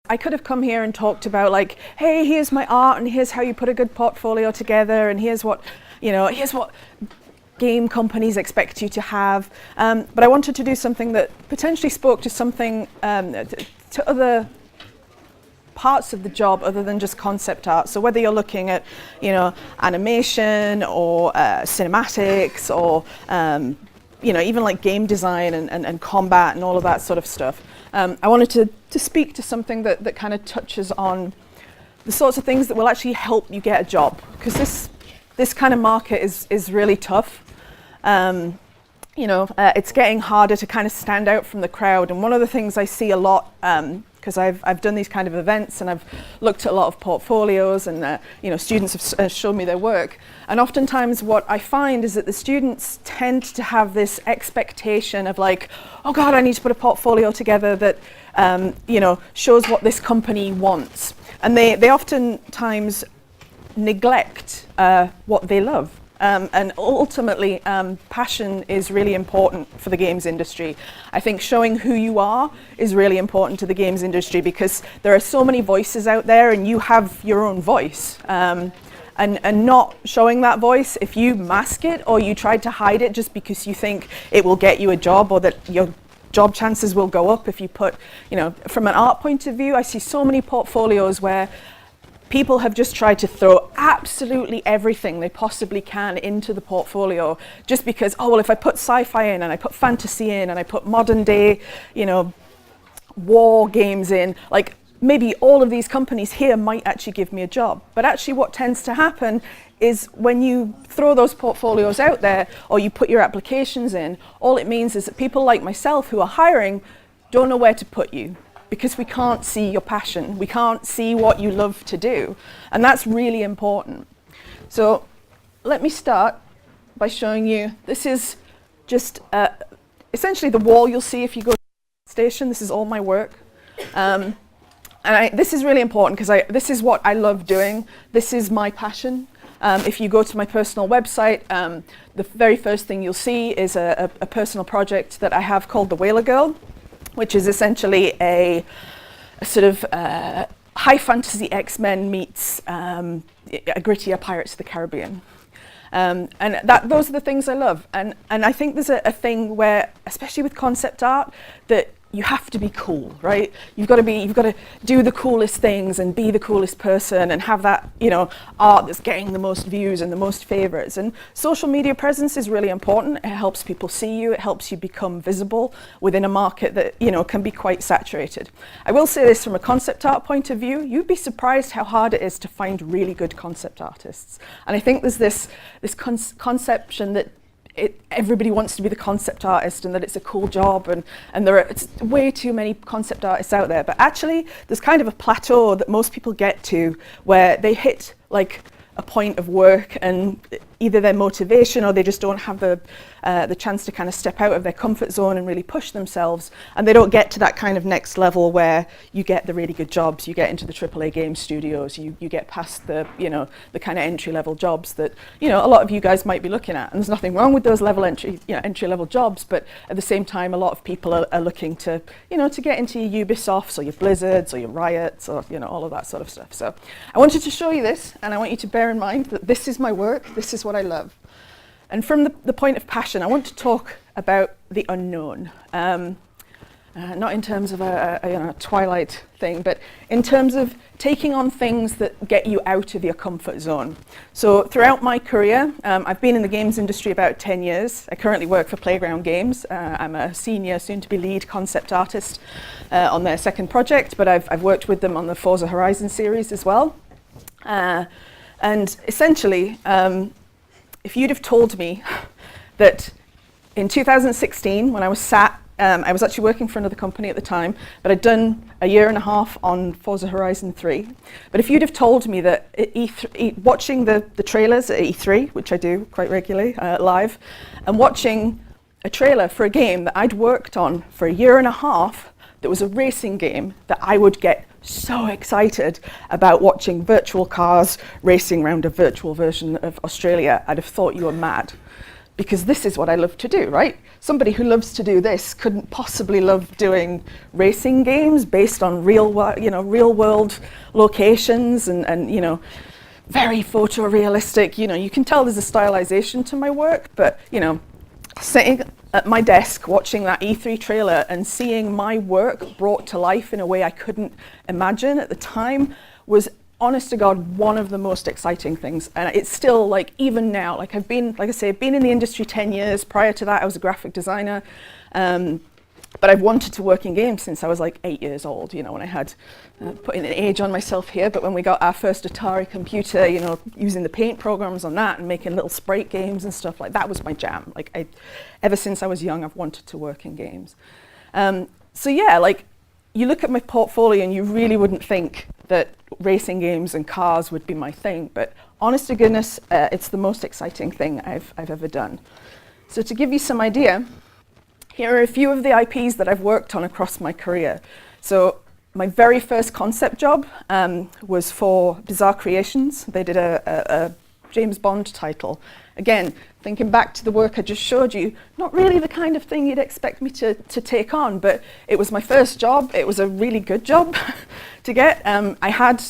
I could have come here and talked about like, hey, here's my art and here's how you put a good portfolio together and here's what game companies expect you to have. But I wanted to do something that potentially spoke to something, to other parts of the job other than just concept art. So whether you're looking at, animation or cinematics or, even like game design and combat and all of that sort of stuff. I wanted to speak to something that kind of touches on the sorts of things that will actually help you get a job, because this kind of market is really tough. It's getting harder to kind of stand out from the crowd. And one of the things I see a lot, because I've done these kind of events and I've looked at a lot of portfolios and students have shown me their work. And oftentimes what I find is that the students tend to have this expectation of like, oh God, I need to put a portfolio together that shows what this company wants. And they oftentimes neglect what they love. And ultimately, passion is really important for the games industry. I think showing who you are is really important to the games industry because there are so many voices out there and you have your own voice. And not showing that voice, if you mask it or you try to hide it just because you think it will get you a job or that your job chances will go up if you put, from an art point of view, I see so many portfolios where people have just tried to throw absolutely everything they possibly can into the portfolio just because, if I put sci-fi in and I put fantasy in and I put modern day, war games in, like maybe all of these companies here might actually give me a job. But actually what tends to happen is when you throw those portfolios out there or you put your applications in, all it means is that people like myself who are hiring don't know where to put you, because we can't see your passion. We can't see what you love to do. And that's really important. So let me start by showing you, this is just essentially the wall you'll see if you go to the station. This is all my work. This is really important because this is what I love doing. This is my passion. If you go to my personal website, the very first thing you'll see is a personal project that I have called The Whaler Girl, which is essentially a sort of high fantasy X-Men meets a grittier Pirates of the Caribbean. And those are the things I love. And I think there's a thing where, especially with concept art, that you have to be cool, right? You've got to do the coolest things and be the coolest person and have that, art that's getting the most views and the most favorites. And social media presence is really important. It helps people see you. It helps you become visible within a market that, can be quite saturated. I will say this from a concept art point of view, you'd be surprised how hard it is to find really good concept artists. And I think there's this conception that everybody wants to be the concept artist and that it's a cool job and it's way too many concept artists out there. But actually, there's kind of a plateau that most people get to where they hit like a point of work and either their motivation or they just don't have the chance to kind of step out of their comfort zone and really push themselves, and they don't get to that kind of next level where you get the really good jobs, you get into the AAA game studios, you get past the the kind of entry level jobs that a lot of you guys might be looking at. And there's nothing wrong with those entry level jobs, but at the same time a lot of people are looking to to get into your Ubisofts or your Blizzards or your Riots or all of that sort of stuff. So I wanted to show you this, and I want you to bear in mind that this is my work, this is what I love. And from the point of passion, I want to talk about the unknown. Not in terms of a Twilight thing, but in terms of taking on things that get you out of your comfort zone. So throughout my career, I've been in the games industry about 10 years. I currently work for Playground Games. I'm a senior, soon-to-be lead concept artist on their second project, but I've worked with them on the Forza Horizon series as well. And essentially, if you'd have told me that in 2016, when I was I was actually working for another company at the time, but I'd done a year and a half on Forza Horizon 3. But if you'd have told me that watching the trailers at E3, which I do quite regularly live, and watching a trailer for a game that I'd worked on for a year and a half that was a racing game, that I would get so excited about watching virtual cars racing around a virtual version of Australia, I'd have thought you were mad. because this is what I love to do, right? Somebody who loves to do this couldn't possibly love doing racing games based on real world locations and you know, very photorealistic. You know, you can tell there's a stylization to my work, but you know, sitting at my desk watching that E3 trailer and seeing my work brought to life in a way I couldn't imagine at the time was, honest to God, one of the most exciting things. And it's still, like, even now, like I've been in the industry 10 years. Prior to that, I was a graphic designer. But I've wanted to work in games since I was like 8 years old, you know, when I had, putting an age on myself here, but when we got our first Atari computer, you know, using the paint programs on that and making little sprite games and stuff, like that was my jam. Like, ever since I was young, I've wanted to work in games. So yeah, like, you look at my portfolio and you really wouldn't think that racing games and cars would be my thing, but honest to goodness, it's the most exciting thing I've ever done. So to give you some idea, here are a few of the IPs that I've worked on across my career. So my very first concept job was for Bizarre Creations. They did a James Bond title. Again, thinking back to the work I just showed you, not really the kind of thing you'd expect me to take on, but it was my first job. It was a really good job to get. I had,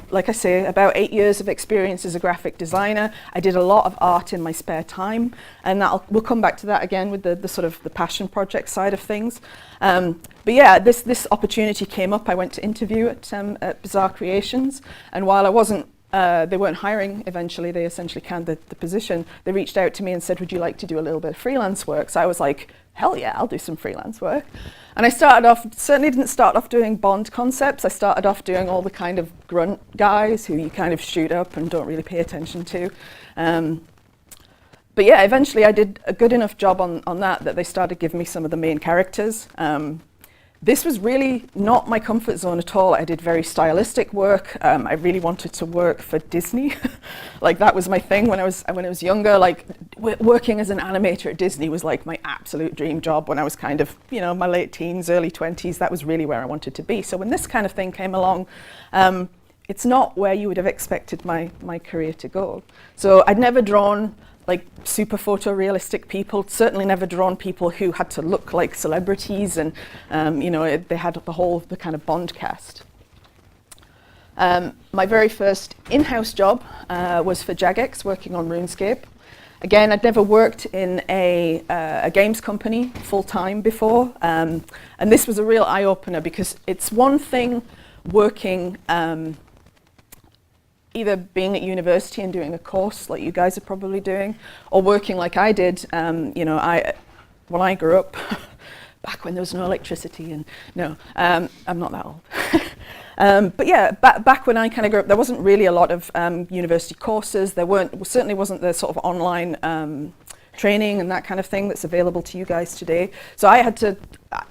like I say, about 8 years of experience as a graphic designer. I did a lot of art in my spare time, and we'll come back to that again with the sort of the passion project side of things. But yeah, this opportunity came up. I went to interview at Bizarre Creations, and while I wasn't they weren't hiring eventually, they essentially canned the position. They reached out to me and said, would you like to do a little bit of freelance work? So I was like, hell yeah, I'll do some freelance work. And I started off, certainly didn't start off doing Bond concepts. I started off doing all the kind of grunt guys who you kind of shoot up and don't really pay attention to. But yeah, eventually I did a good enough job on that they started giving me some of the main characters. This was really not my comfort zone at all. I did very stylistic work. I really wanted to work for Disney. Like, that was my thing when I was younger. Like, working as an animator at Disney was like my absolute dream job when I was kind of, you know, my late teens, early 20s. That was really where I wanted to be. So when this kind of thing came along, it's not where you would have expected my career to go. So I'd never drawn like super photorealistic people, certainly never drawn people who had to look like celebrities, and you know, they had the kind of Bond cast. My very first in-house job was for Jagex, working on RuneScape. Again, I'd never worked in a games company full-time before, and this was a real eye-opener, because it's one thing working either being at university and doing a course like you guys are probably doing, or working like I did. You know, when I grew up, back when there was no electricity, and no, I'm not that old. But yeah, back when I kind of grew up, there wasn't really a lot of university courses. Certainly wasn't the sort of online training and that kind of thing that's available to you guys today. So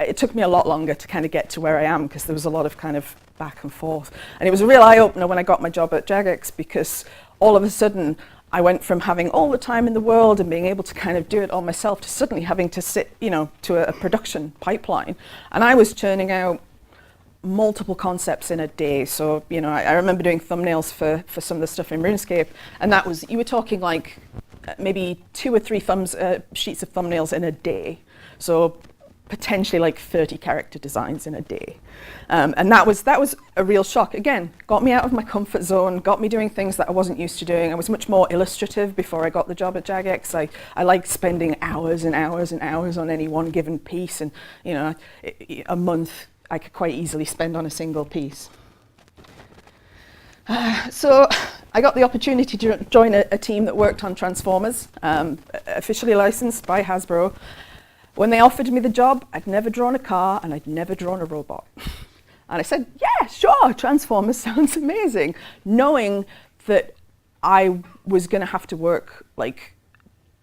it took me a lot longer to kind of get to where I am, because there was a lot of kind of back and forth. And it was a real eye-opener when I got my job at Jagex, because all of a sudden I went from having all the time in the world and being able to kind of do it all myself to suddenly having to sit, you know, to a production pipeline. And I was churning out multiple concepts in a day. So, you know, I remember doing thumbnails for some of the stuff in RuneScape, and that was, you were talking like maybe 2 or 3 sheets of thumbnails in a day. So potentially like 30 character designs in a day. And that was a real shock. Again, got me out of my comfort zone, got me doing things that I wasn't used to doing. I was much more illustrative before I got the job at Jagex. I liked spending hours and hours and hours on any one given piece, and you know, a month I could quite easily spend on a single piece. So I got the opportunity to join a team that worked on Transformers, officially licensed by Hasbro. When they offered me the job, I'd never drawn a car and I'd never drawn a robot. And I said, yeah, sure, Transformers sounds amazing, knowing that I was going to have to work like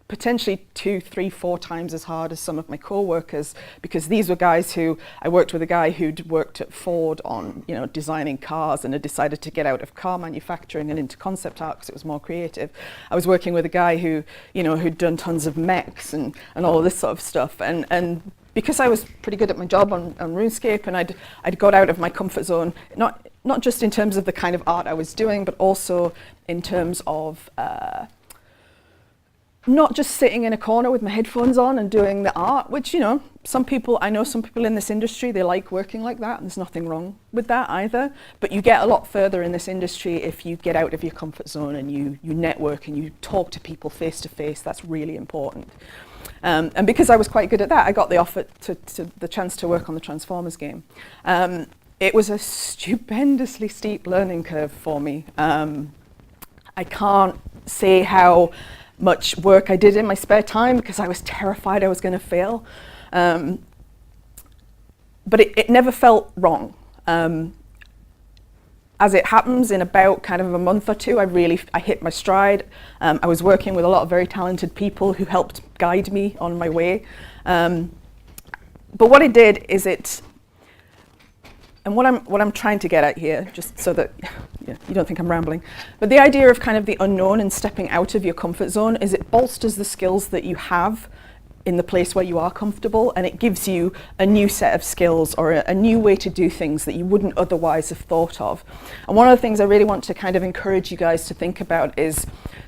potentially 2, 3, 4 times as hard as some of my co-workers, because these were guys who, I worked with a guy who'd worked at Ford on, you know, designing cars and had decided to get out of car manufacturing and into concept art because it was more creative. I was working with a guy who, you know, who'd done tons of mechs and all of this sort of stuff. And because I was pretty good at my job on RuneScape, and I'd got out of my comfort zone, not just in terms of the kind of art I was doing, but also in terms of not just sitting in a corner with my headphones on and doing the art, which, you know, I know some people in this industry, they like working like that, and there's nothing wrong with that either. But you get a lot further in this industry if you get out of your comfort zone and you network and you talk to people face to face. That's really important. And because I was quite good at that, I got the offer to the chance to work on the Transformers game. It was a stupendously steep learning curve for me. I can't say how much work I did in my spare time because I was terrified I was going to fail. But it never felt wrong. As it happens, in about kind of a month or two, I hit my stride. I was working with a lot of very talented people who helped guide me on my way. But what it did is and what I'm trying to get at here, just so that you don't think I'm rambling, but the idea of kind of the unknown and stepping out of your comfort zone is it bolsters the skills that you have in the place where you are comfortable, and it gives you a new set of skills or a new way to do things that you wouldn't otherwise have thought of. And one of the things I really want to kind of encourage you guys to think about is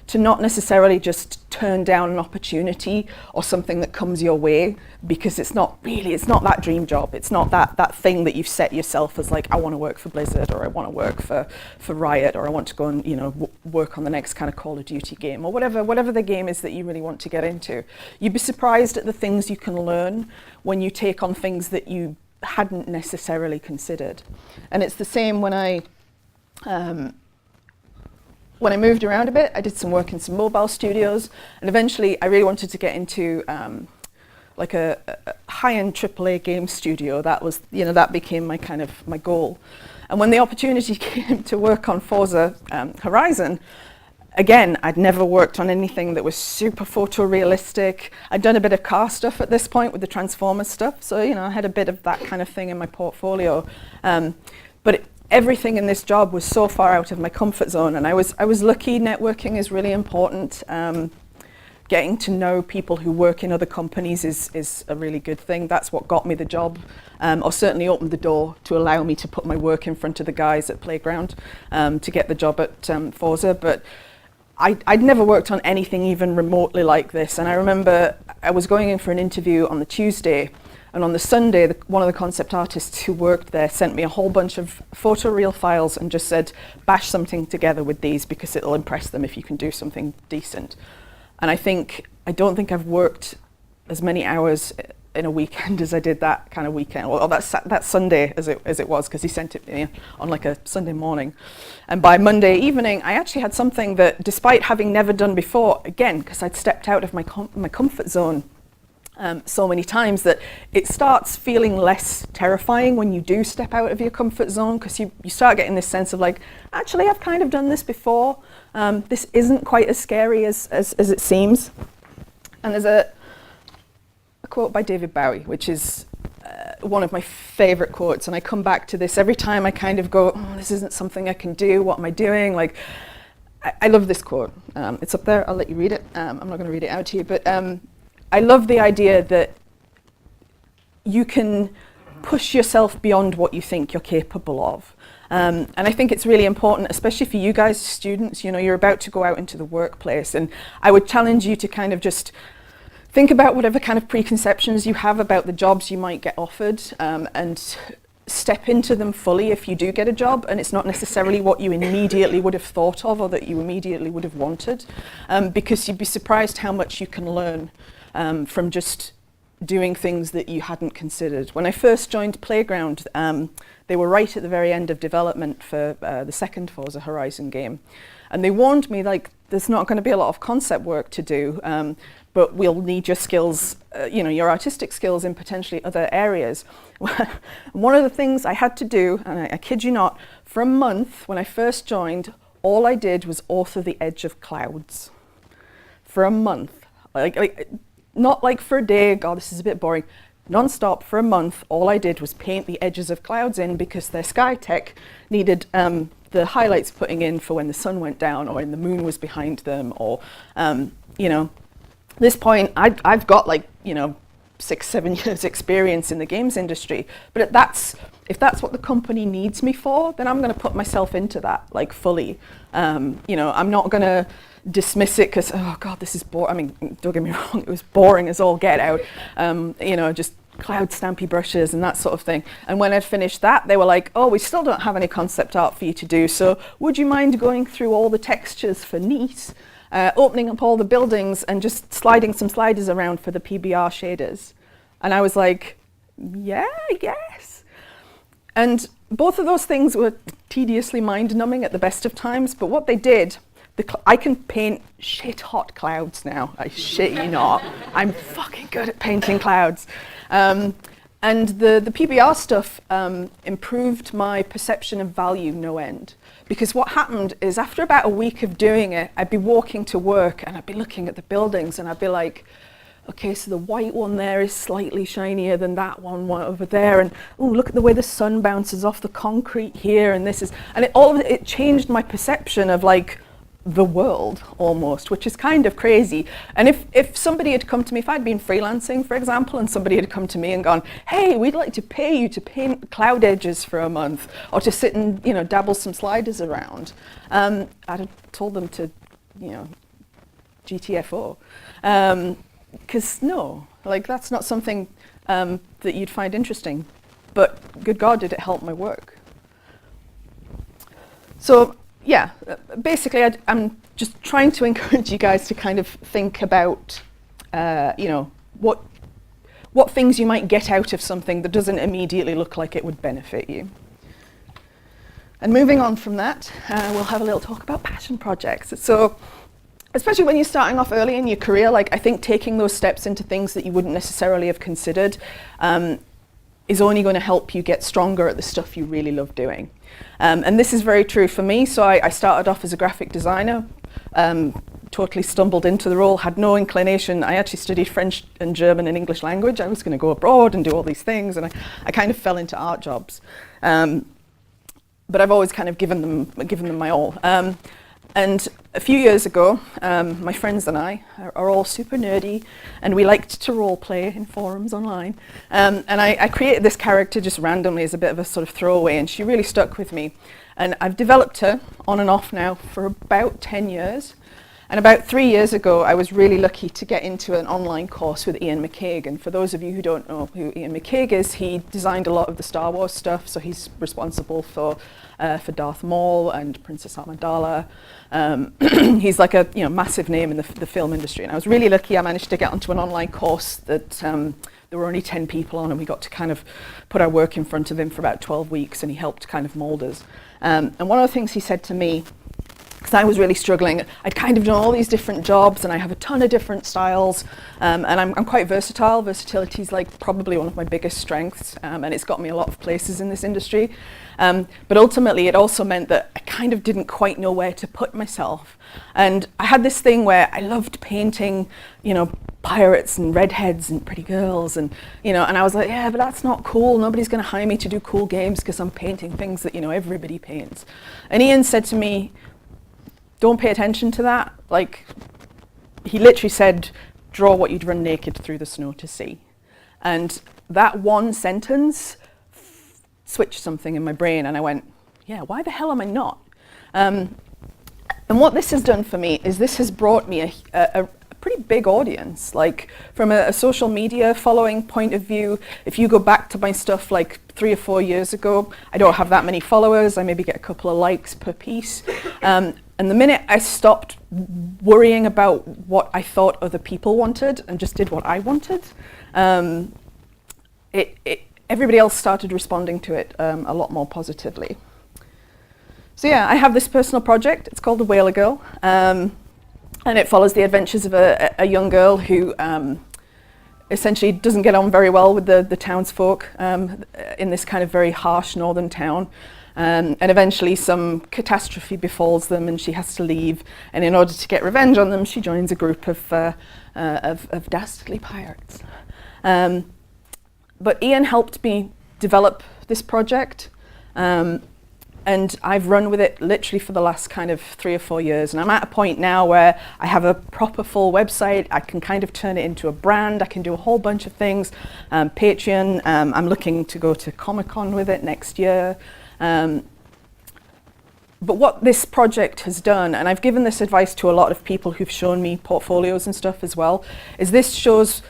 to not necessarily just turn down an opportunity or something that comes your way, because it's not that dream job. It's not that thing that you've set yourself as like, I want to work for Blizzard, or I want to work for Riot, or I want to go and, you know, work on the next kind of Call of Duty game, or whatever the game is that you really want to get into. You'd be surprised at the things you can learn when you take on things that you hadn't necessarily considered. And it's the same when I moved around a bit. I did some work in some mobile studios, and eventually I really wanted to get into like a high-end AAA game studio. That was, you know, that became my goal. And when the opportunity came to work on Forza Horizon, again, I'd never worked on anything that was super photorealistic. I'd done a bit of car stuff at this point with the Transformers stuff, so, you know, I had a bit of that kind of thing in my portfolio. But everything in this job was so far out of my comfort zone, and I was lucky. Networking is really important. Getting to know people who work in other companies is a really good thing. That's what got me the job, or certainly opened the door to allow me to put my work in front of the guys at Playground to get the job at Forza. But I'd never worked on anything even remotely like this, and I remember I was going in for an interview on the Tuesday, and on the Sunday, one of the concept artists who worked there sent me a whole bunch of photoreal files and just said, bash something together with these because it'll impress them if you can do something decent. And I don't think I've worked as many hours in a weekend as I did that kind of weekend, or that Sunday as it was, because he sent it to me on like a Sunday morning. And by Monday evening, I actually had something that, despite having never done before, again, because I'd stepped out of my comfort zone so many times, that it starts feeling less terrifying when you do step out of your comfort zone, because you start getting this sense of like, actually, I've kind of done this before. This isn't quite as scary as it seems. And there's a quote by David Bowie, which is one of my favorite quotes, and I come back to this every time. I kind of go, this isn't something I can do. What am I doing? Like, I love this quote. It's up there. I'll let you read it. I'm not going to read it out to you, but I love the idea that you can push yourself beyond what you think you're capable of. And I think it's really important, especially for you guys, students. You know, you're about to go out into the workplace, and I would challenge you to kind of just think about whatever kind of preconceptions you have about the jobs you might get offered, and step into them fully if you do get a job and it's not necessarily what you immediately would have thought of or that you immediately would have wanted, because you'd be surprised how much you can learn from just doing things that you hadn't considered. When I first joined Playground, they were right at the very end of development for the second Forza Horizon game, and they warned me, like, there's not going to be a lot of concept work to do, but we'll need your skills, your artistic skills in potentially other areas. One of the things I had to do, and I kid you not, for a month when I first joined, all I did was author the edge of clouds. For a month. Like not like for a day, God, this is a bit boring. Non-stop for a month, all I did was paint the edges of clouds in because their sky tech needed the highlights putting in for when the sun went down or when the moon was behind them, or, this point, I've got 6-7 years experience in the games industry, but that's if that's what the company needs me for, then I'm going to put myself into that, like, fully. You know, I'm not going to dismiss it because, oh God, this is boring. I mean, don't get me wrong, it was boring as all get out. You know, just cloud stampy brushes and that sort of thing. And when I'd finished that, they were like, oh, we still don't have any concept art for you to do, so would you mind going through all the textures for Nice, opening up all the buildings and just sliding some sliders around for the PBR shaders? And I was like, yeah, I guess. And both of those things were tediously mind-numbing at the best of times, but what they did, I can paint shit-hot clouds now. I shit you not. I'm fucking good at painting clouds. And the PBR stuff improved my perception of value no end. Because what happened is after about a week of doing it, I'd be walking to work and I'd be looking at the buildings and I'd be like, okay, so the white one there is slightly shinier than that one over there, and oh, look at the way the sun bounces off the concrete here, and this is, and it changed my perception of, like, the world almost, which is kind of crazy. And if somebody had come to me, if I'd been freelancing, for example, and somebody had come to me and gone, hey, we'd like to pay you to paint cloud edges for a month, or to sit and, you know, dabble some sliders around, I'd have told them to, you know, GTFO. Because no, like, that's not something that you'd find interesting. But good God, did it help my work. So yeah, basically I'm just trying to encourage you guys to kind of think about, you know, what things you might get out of something that doesn't immediately look like it would benefit you. And moving on from that, we'll have a little talk about passion projects. So, especially when you're starting off early in your career, like, I think taking those steps into things that you wouldn't necessarily have considered is only going to help you get stronger at the stuff you really love doing. And this is very true for me. So I started off as a graphic designer, totally stumbled into the role, had no inclination. I actually studied French and German and English language. I was going to go abroad and do all these things, and I kind of fell into art jobs. But I've always kind of given them my all. And a few years ago, my friends and I are all super nerdy, and we liked to role play in forums online. And I created this character just randomly as a bit of a sort of throwaway, and she really stuck with me. And I've developed her on and off now for about 10 years. And about 3 years ago, I was really lucky to get into an online course with Ian McCaig. And for those of you who don't know who Ian McCaig is, he designed a lot of the Star Wars stuff. So he's responsible for Darth Maul and Princess Amidala. He's like a massive name in the film industry. And I was really lucky I managed to get onto an online course that there were only 10 people on, and we got to kind of put our work in front of him for about 12 weeks, and he helped kind of mold us. And one of the things he said to me, because I was really struggling, I'd kind of done all these different jobs and I have a ton of different styles, and I'm quite versatile. Versatility is like probably one of my biggest strengths, and it's got me a lot of places in this industry. But ultimately it also meant that I kind of didn't quite know where to put myself. And I had this thing where I loved painting, pirates and redheads and pretty girls, and and I was like, yeah, but that's not cool. Nobody's going to hire me to do cool games because I'm painting things that everybody paints. And Ian said to me, don't pay attention to that. Like, he literally said, draw what you'd run naked through the snow to see. And that one sentence switched something in my brain, and I went, yeah, why the hell am I not? And what this has done for me is this has brought me a pretty big audience. Like, from a social media following point of view, if you go back to my stuff like 3 or 4 years ago, I don't have that many followers. I maybe get a couple of likes per piece. And the minute I stopped worrying about what I thought other people wanted and just did what I wanted, everybody else started responding to it a lot more positively. So yeah, I have this personal project. It's called The Whaler Girl. And it follows the adventures of a young girl who essentially doesn't get on very well with the townsfolk in this kind of very harsh northern town. And eventually some catastrophe befalls them and she has to leave. And in order to get revenge on them, she joins a group of dastardly pirates. But Ian helped me develop this project. And And I've run with it literally for the last kind of 3 or 4 years. And I'm at a point now where I have a proper full website. I can kind of turn it into a brand. I can do a whole bunch of things. Patreon, I'm looking to go to Comic-Con with it next year. But what this project has done, and I've given this advice to a lot of people who've shown me portfolios and stuff as well, is this shows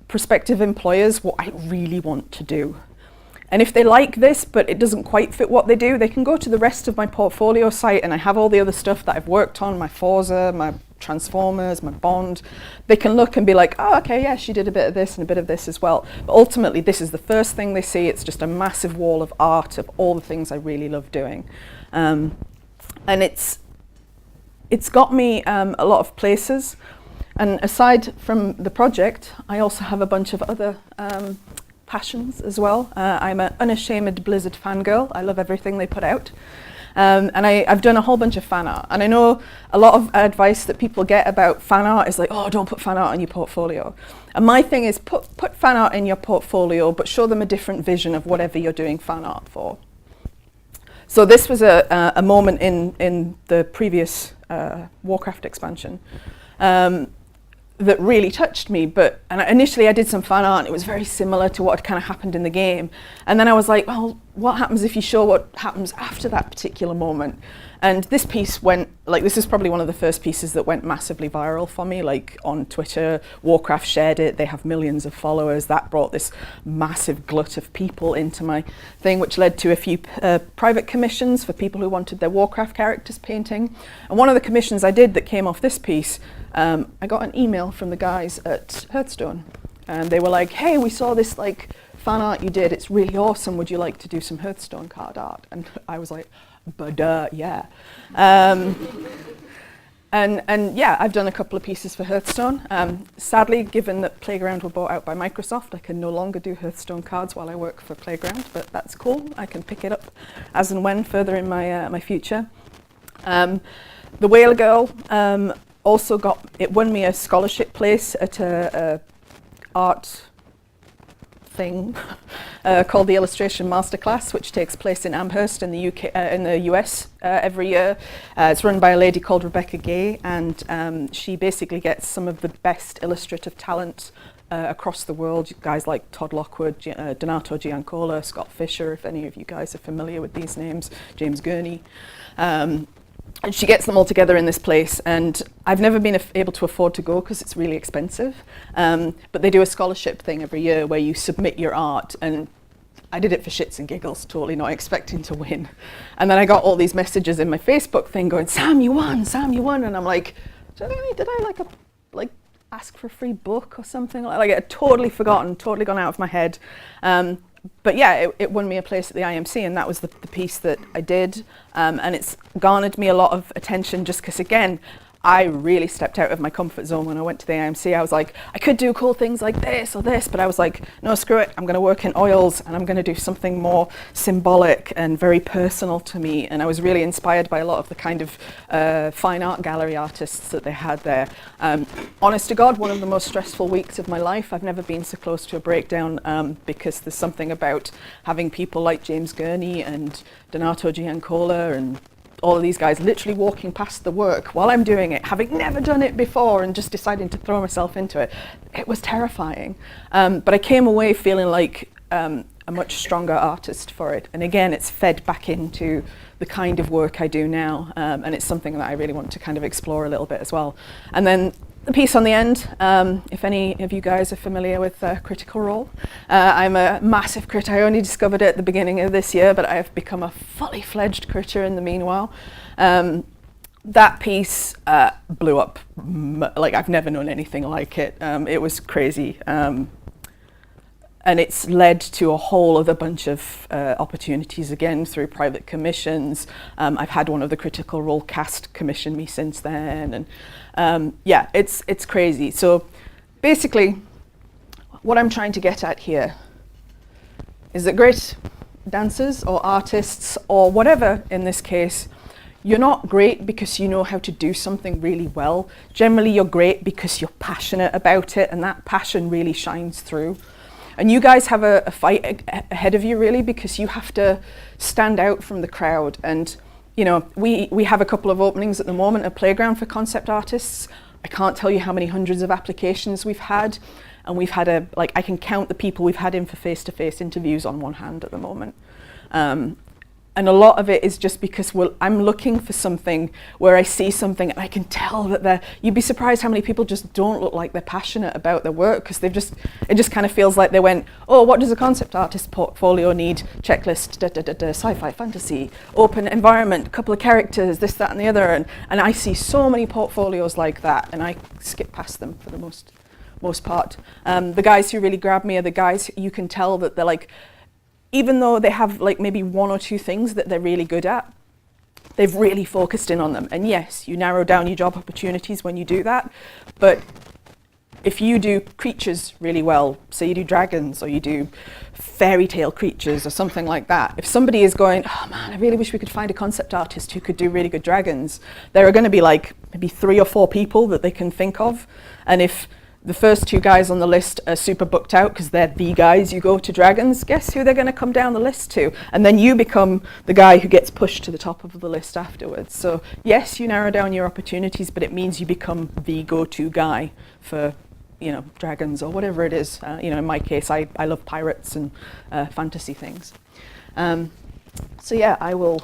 prospective employers what I really want to do. And if they like this, but it doesn't quite fit what they do, they can go to the rest of my portfolio site, and I have all the other stuff that I've worked on, my Forza, my Transformers, my Bond. They can look and be like, oh, okay, yeah, she did a bit of this and a bit of this as well. But ultimately, this is the first thing they see. It's just a massive wall of art of all the things I really love doing. And it's got me a lot of places. And aside from the project, I also have a bunch of other passions as well. I'm an unashamed Blizzard fangirl. I love everything they put out. And I've done a whole bunch of fan art. And I know a lot of advice that people get about fan art is like, oh, don't put fan art in your portfolio. And my thing is put fan art in your portfolio, but show them a different vision of whatever you're doing fan art for. So this was a moment in the previous Warcraft expansion that really touched me. And initially I did some fan art and it was very similar to what had kind of happened in the game. And then I was like, well, what happens if you show what happens after that particular moment? And this piece went, like, this is probably one of the first pieces that went massively viral for me, like on Twitter. Warcraft shared it, they have millions of followers. That brought this massive glut of people into my thing, which led to a few private commissions for people who wanted their Warcraft characters painting. And one of the commissions I did that came off this piece, I got an email from the guys at Hearthstone. And they were like, hey, we saw this like fan art you did, it's really awesome, would you like to do some Hearthstone card art? And I was like, yeah. And yeah, I've done a couple of pieces for Hearthstone. Sadly, given that Playground were bought out by Microsoft, I can no longer do Hearthstone cards while I work for Playground, but that's cool. I can pick it up as and when further in my future. The Whaler Girl also won me a scholarship place at a art thing called the Illustration Masterclass, which takes place in Amherst in the UK, in the US every year. It's run by a lady called Rebecca Gay, and she basically gets some of the best illustrative talent across the world. Guys like Todd Lockwood, Donato Giancola, Scott Fisher, if any of you guys are familiar with these names, James Gurney. And she gets them all together in this place, and I've never been able to afford to go because it's really expensive. But they do a scholarship thing every year where you submit your art, and I did it for shits and giggles, totally not expecting to win. And then I got all these messages in my Facebook thing going, Sam, you won, and I'm like, did I ask for a free book or something? Like I'd totally forgotten, totally gone out of my head. But yeah, it won me a place at the IMC, and that was the piece that I did. And it's garnered me a lot of attention just because, again, I really stepped out of my comfort zone when I went to the IMC. I was like, I could do cool things like this or this, but I was like, no, screw it. I'm going to work in oils, and I'm going to do something more symbolic and very personal to me. And I was really inspired by a lot of the kind of fine art gallery artists that they had there. Honest to God, one of the most stressful weeks of my life. I've never been so close to a breakdown because there's something about having people like James Gurney and Donato Giancola and all of these guys literally walking past the work while I'm doing it, having never done it before and just deciding to throw myself into it. It was terrifying. But I came away feeling like a much stronger artist for it. And again, it's fed back into the kind of work I do now. And it's something that I really want to kind of explore a little bit as well. And then the piece on the end, if any of you guys are familiar with Critical Role, I'm a massive crit. I only discovered it at the beginning of this year, but I have become a fully fledged critter in the meanwhile. That piece blew up like I've never known anything like it. It was crazy. And it's led to a whole other bunch of opportunities again through private commissions. I've had one of the Critical Role cast commission me since then, and yeah, it's crazy. So basically, what I'm trying to get at here is that great dancers or artists or whatever in this case, you're not great because you know how to do something really well. Generally, you're great because you're passionate about it, and that passion really shines through. And you guys have a fight ahead of you, really, because you have to stand out from the crowd. And you know, we have a couple of openings at the moment, a playground for concept artists. I can't tell you how many hundreds of applications we've had, and we've had I can count the people we've had in for face-to-face interviews on one hand at the moment. And a lot of it is just because I'm looking for something where I see something and I can tell that you'd be surprised how many people just don't look like they're passionate about their work, because it just kind of feels like they went, oh, what does a concept artist portfolio need? Checklist, sci-fi, fantasy, open environment, couple of characters, this, that, and the other. And I see so many portfolios like that, and I skip past them for the most part. The guys who really grab me are the guys you can tell that they're like, even though they have like maybe one or two things that they're really good at, they've really focused in on them. And yes, you narrow down your job opportunities when you do that. But if you do creatures really well, say you do dragons or you do fairy tale creatures or something like that, if somebody is going, oh man, I really wish we could find a concept artist who could do really good dragons, there are going to be like maybe 3 or 4 people that they can think of. And if the first 2 guys on the list are super booked out because they're the guys you go to dragons, guess who they're going to come down the list to? And then you become the guy who gets pushed to the top of the list afterwards. So yes, you narrow down your opportunities, but it means you become the go-to guy for, you know, dragons or whatever it is. You know, in my case, I love pirates and fantasy things. So yeah, I will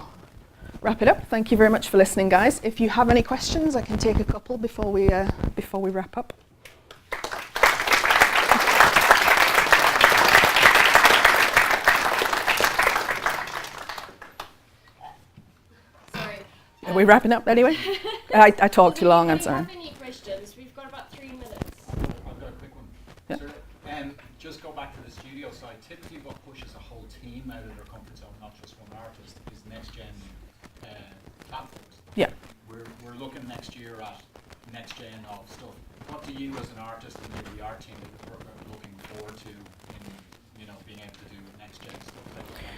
wrap it up. Thank you very much for listening, guys. If you have any questions, I can take a couple before we wrap up. Are we wrapping up anyway? I talked too long, I'm sorry. If you have any questions, we've got about 3 minutes. I've got a quick one. Yeah. Sure. Just go back to the studio side. Typically what pushes a whole team out of their comfort zone, not just one artist, is next-gen platforms. Yeah. We're looking next year at next-gen of stuff. What do you as an artist and maybe the art team are looking forward to in, you know, being able to do next-gen stuff that we're trying to do?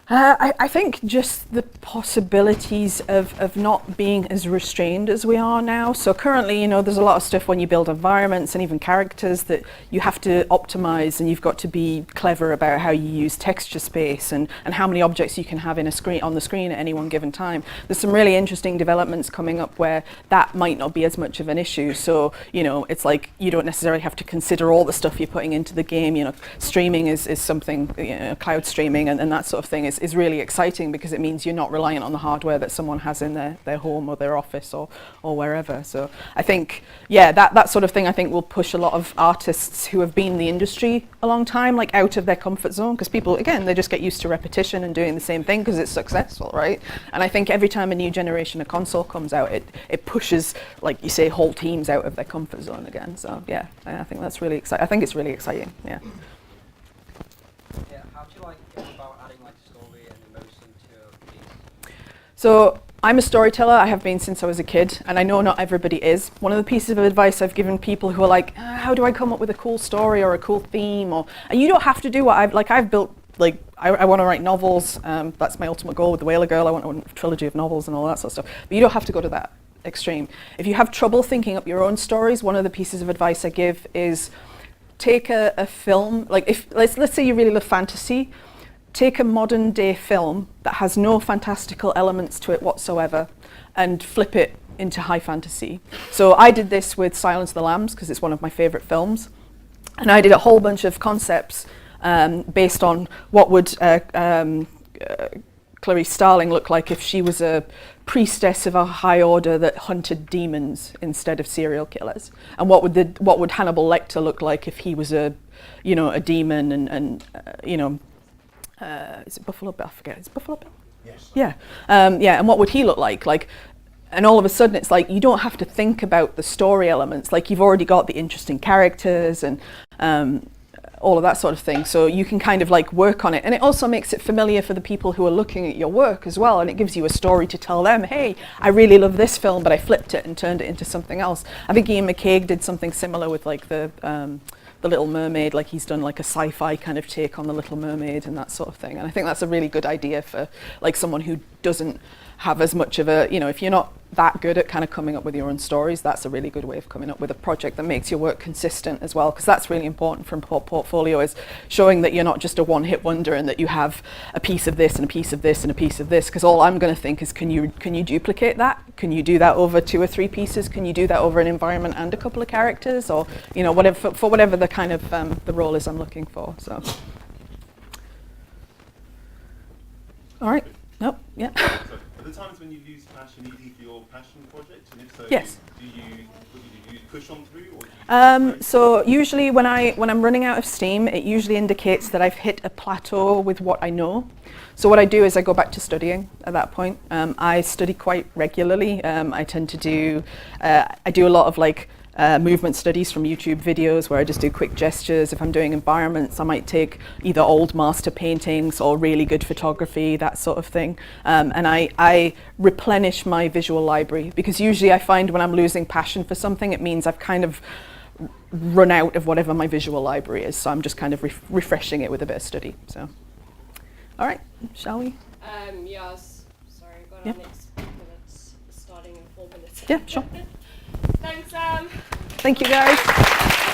I think just the possibilities of not being as restrained as we are now. So currently, you know, there's a lot of stuff when you build environments and even characters that you have to optimize, and you've got to be clever about how you use texture space and how many objects you can have in on the screen at any one given time. There's some really interesting developments coming up where that might not be as much of an issue. So, you know, it's like you don't necessarily have to consider all the stuff you're putting into the game. You know, streaming is something, you know, cloud streaming and that sort of thing is really exciting, because it means you're not reliant on the hardware that someone has in their home or their office or wherever. So I think, yeah, that sort of thing I think will push a lot of artists who have been in the industry a long time, like out of their comfort zone, because people, again, they just get used to repetition and doing the same thing because it's successful, right? And I think every time a new generation of console comes out, it pushes, like you say, whole teams out of their comfort zone again. So yeah, I think that's really exciting. I think it's really exciting, yeah. Yeah, how do you like go about adding like story and emotion to a piece? So I'm a storyteller. I have been since I was a kid, and I know not everybody is. One of the pieces of advice I've given people who are like, how do I come up with a cool story or a cool theme? And you don't have to do what I've built. Like I want to write novels. That's my ultimate goal with The Whaler Girl. I want a trilogy of novels and all that sort of stuff. But you don't have to go to that extreme. If you have trouble thinking up your own stories, one of the pieces of advice I give is take a film. Like if let's say you really love fantasy. Take a modern day film that has no fantastical elements to it whatsoever and flip it into high fantasy. So I did this with Silence of the Lambs because it's one of my favorite films. And I did a whole bunch of concepts based on what would Clarice Starling look like if she was a priestess of a high order that hunted demons instead of serial killers. And what would Hannibal Lecter look like if he was a demon and is it Buffalo Bill? I forget. Is it Buffalo Bill? Yes. Yeah. And what would he look like? And all of a sudden it's like you don't have to think about the story elements. Like you've already got the interesting characters and all of that sort of thing. So you can kind of like work on it. And it also makes it familiar for the people who are looking at your work as well. And it gives you a story to tell them, hey, I really love this film, but I flipped it and turned it into something else. I think Ian McCaig did something similar with like the Little Mermaid, like he's done like a sci-fi kind of take on the Little Mermaid and that sort of thing. And I think that's a really good idea for like someone who doesn't have as much of a, if you're not that good at kind of coming up with your own stories, that's a really good way of coming up with a project that makes your work consistent as well, because that's really important from portfolio, is showing that you're not just a one-hit wonder and that you have a piece of this and a piece of this and a piece of this, because all I'm going to think is, can you duplicate that? Can you do that over 2 or 3 pieces? Can you do that over an environment and a couple of characters, or whatever, for whatever the kind of the role is I'm looking for. So, all right. Nope. Yeah. So, are there times when you lose passion easy for your passion project? And if so, Yes. do you push on through? Or do you So usually when I'm running out of steam, it usually indicates that I've hit a plateau with what I know. So what I do is I go back to studying at that point. I study quite regularly. I tend to do, I do a lot of movement studies from YouTube videos where I just do quick gestures. If I'm doing environments, I might take either old master paintings or really good photography, that sort of thing. And I replenish my visual library, because usually I find when I'm losing passion for something, it means I've kind of run out of whatever my visual library is. So I'm just kind of refreshing it with a bit of study. So, all right, shall we? Sorry, I've got Yeah. our next speaker that's starting in 4 minutes. Yeah, sure. Thanks, Thank you, guys.